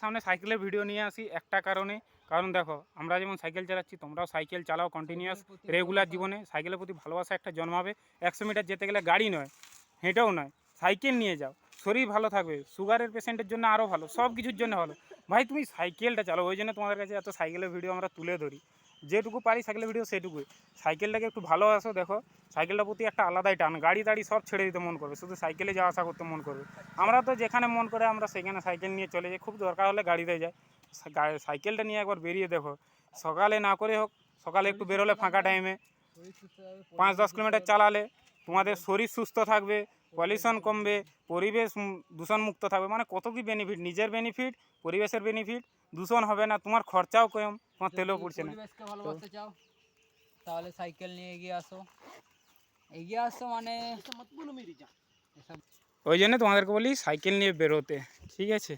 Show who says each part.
Speaker 1: সামনে সাইকেলের ভিডিও নিয়ে আসি একটা কারণে, কারণ দেখো আমরা যেমন সাইকেল চালাচ্ছি তোমরাও সাইকেল চালাও কন্টিনিউয়াস রেগুলার জীবনে, সাইকেলের প্রতি ভালোবাসা একটা জন্মাবে। 100 মিটার যেতে গেলে গাড়ি নয়, হেঁটেও নয়, সাইকেল নিয়ে যাও, শরীর ভালো থাকবে, সুগারের পেশেন্টের জন্য আরও ভালো, সব কিছুর জন্য ভালো। ভাই তুমি সাইকেলটা চালাও, ওই জন্য তোমাদের কাছে এত সাইকেলের ভিডিও আমরা তুলে ধরি, যেটুকু পারি সাইকেলের ভিডিও সেটুকুই। সাইকেলটাকে একটু ভালোবাসো, দেখো সাইকেলটার প্রতি একটা আলাদাই টান, গাড়ি টাড়ি সব ছেড়ে দিতে মন করবে, শুধু সাইকেলে যাওয়া আসা করতে মন করবে। আমরা তো যেখানে মন করে আমরা সেখানে সাইকেল নিয়ে চলে যাই, খুব দরকার হলে গাড়িতে যাই। সাইকেলটা নিয়ে একবার বেরিয়ে দেখো, সকালে না করে হোক, সকালে একটু বেরোলে ফাঁকা টাইমে 5-10 কিলোমিটার চালালে তোমাদের শরীর সুস্থ থাকবে, পলিউশন কমবে, পরিবেশ দূষণমুক্ত থাকবে। মানে কত কি বেনিফিট, নিজের বেনিফিট, পরিবেশের বেনিফিট, দূষণ হবে না, তোমার খরচাও কম, তোমার তেলও পড়ছে না।
Speaker 2: পরিবেশকে ভালোবাসতে চাও তাহলে সাইকেল নিয়ে এগিয়ে আসো, এগিয়ে আসো মানে
Speaker 1: ওই জন্য তোমাদেরকে বলি সাইকেল নিয়ে বেরোতে, ঠিক আছে।